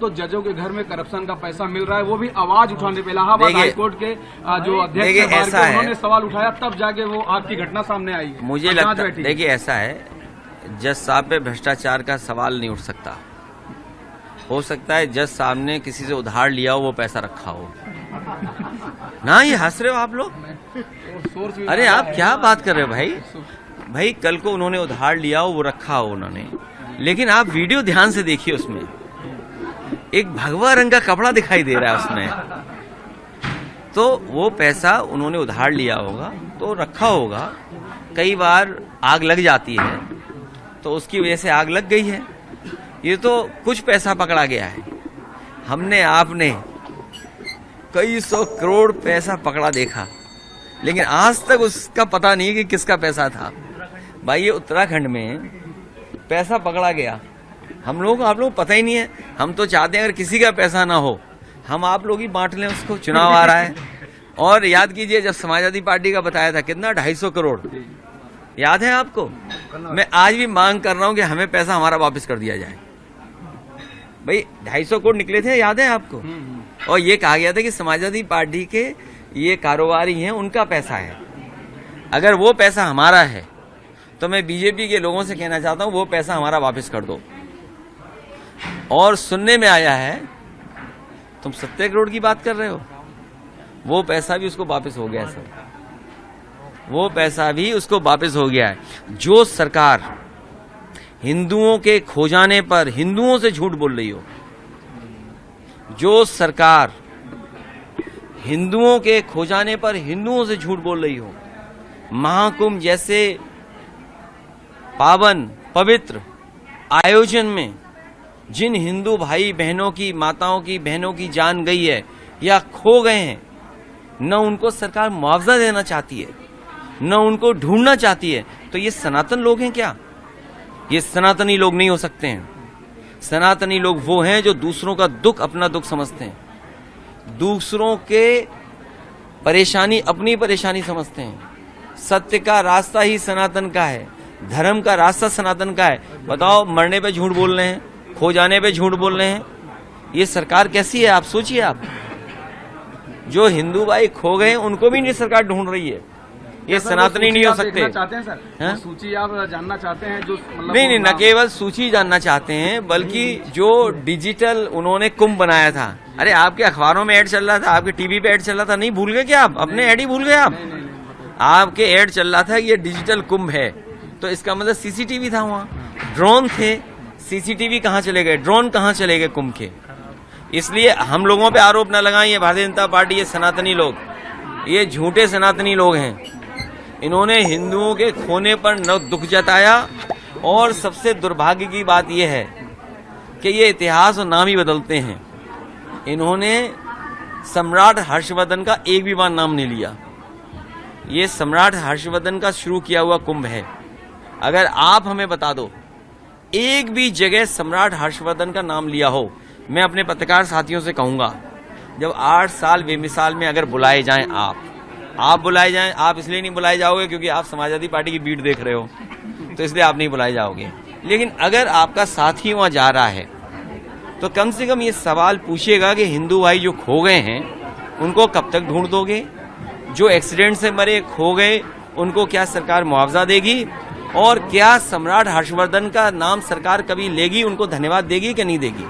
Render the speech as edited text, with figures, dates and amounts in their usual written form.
तो जजों के घर में करप्शन का पैसा मिल रहा है, वो भी आवाज उठाने पे इलाहाबाद हाईकोर्ट के जो अध्यक्ष हैं उन्होंने सवाल उठाया, तब जाके वो आपकी घटना सामने आई है। मुझे लगता है, देखिए ऐसा है, जज साहब पे भ्रष्टाचार का सवाल नहीं उठ सकता। हो सकता है जज साहब ने किसी से उधार लिया हो, वो पैसा रखा हो ना। ये हंस रहे हो आप लोग, अरे आप क्या बात कर रहे हो भाई? भाई कल को उन्होंने उधार लिया हो, वो रखा हो उन्होंने, लेकिन आप वीडियो ध्यान से देखिए, उसमें एक भगवा रंग का कपड़ा दिखाई दे रहा है उसमें। तो वो पैसा उन्होंने उधार लिया होगा तो रखा होगा। कई बार आग लग जाती है तो उसकी वजह से आग लग गई है। ये तो कुछ पैसा पकड़ा गया है, हमने आपने कई 100 करोड़ पैसा पकड़ा देखा, लेकिन आज तक उसका पता नहीं कि किसका पैसा था। भाई ये उत्तराखंड में पैसा पकड़ा गया, हम लोगों को आप लोग पता ही नहीं है। हम तो चाहते हैं अगर किसी का पैसा ना हो, हम आप लोग ही बांट लें उसको। चुनाव आ रहा है, और याद कीजिए जब समाजवादी पार्टी का बताया था कितना 250 करोड़, याद है आपको? मैं आज भी मांग कर रहा हूं कि हमें पैसा हमारा वापस कर दिया जाए। भाई 250 करोड़ निकले थे, याद है आपको? और ये कहा गया था कि समाजवादी पार्टी के ये कारोबारी हैं, उनका पैसा है। अगर वो पैसा हमारा है तो मैं बीजेपी के लोगों से कहना चाहता हूं वो पैसा हमारा वापस कर दो। और सुनने में आया है तुम 70 करोड़ की बात कर रहे हो, वो पैसा भी उसको वापस हो गया है सर, वो पैसा भी उसको वापस हो गया है। जो सरकार हिंदुओं के खो जाने पर हिंदुओं से झूठ बोल रही हो, जो सरकार हिंदुओं के खो जाने पर हिंदुओं से झूठ बोल रही हो, महाकुंभ जैसे पावन पवित्र आयोजन में जिन हिंदू भाई बहनों की, माताओं की, बहनों की जान गई है या खो गए हैं, न उनको सरकार मुआवजा देना चाहती है, न उनको ढूंढना चाहती है, तो ये सनातन लोग हैं क्या? ये सनातनी लोग नहीं हो सकते हैं। सनातनी लोग वो हैं जो दूसरों का दुख अपना दुख समझते हैं, दूसरों के परेशानी अपनी परेशानी समझते हैं। सत्य का रास्ता ही सनातन का है, धर्म का रास्ता सनातन का है। बताओ, मरने पे झूठ बोल रहे हैं, खो जाने पे झूठ बोल रहे हैं, ये सरकार कैसी है? आप सोचिए। आप जो हिंदू भाई खो गए उनको भी नहीं सरकार ढूंढ रही है, ये सनातनी नहीं हो सकते। चाहते हैं सर, सूची आप जानना चाहते हैं? जो मतलब नहीं, न केवल सूची जानना चाहते हैं, बल्कि जो डिजिटल उन्होंने कुंभ बनाया था। अरे आपके अखबारों में ऐड चल रहा था, आपके टीवी पे ऐड चल रहा था, नहीं भूल गए क्या आप? अपने ऐड ही भूल गए आप? आपके ऐड चल रहा था ये डिजिटल कुंभ है, तो इसका मतलब सीसीटीवी था वहाँ, ड्रोन थे। सीसीटीवी कहाँ चले गए, ड्रोन कहाँ चले गए कुंभ के? इसलिए हम लोगों पे आरोप न लगाएं, ये भारतीय जनता पार्टी, ये सनातनी लोग, ये झूठे सनातनी लोग हैं। इन्होंने हिंदुओं के खोने पर न दुख जताया, और सबसे दुर्भाग्य की बात यह है कि ये इतिहास और नाम ही बदलते हैं। इन्होंने सम्राट हर्षवर्धन का एक भी बार नाम नहीं लिया। ये सम्राट हर्षवर्धन का शुरू किया हुआ कुंभ है। अगर आप हमें बता दो एक भी जगह सम्राट हर्षवर्धन का नाम लिया हो, मैं अपने पत्रकार साथियों से कहूंगा, जब 8 साल बेमिसाल में अगर बुलाए जाएं, आप बुलाए जाएं, आप इसलिए नहीं बुलाए जाओगे क्योंकि आप समाजवादी पार्टी की बीट देख रहे हो, तो इसलिए आप नहीं बुलाए जाओगे। लेकिन अगर आपका साथी वहां जा रहा है तो कम से कम ये सवाल पूछिएगा कि हिंदू भाई जो खो गए हैं उनको कब तक ढूंढ दोगे? जो एक्सीडेंट से मरे, खो गए, उनको क्या सरकार मुआवजा देगी? और क्या सम्राट हर्षवर्धन का नाम सरकार कभी लेगी, उनको धन्यवाद देगी कि नहीं देगी?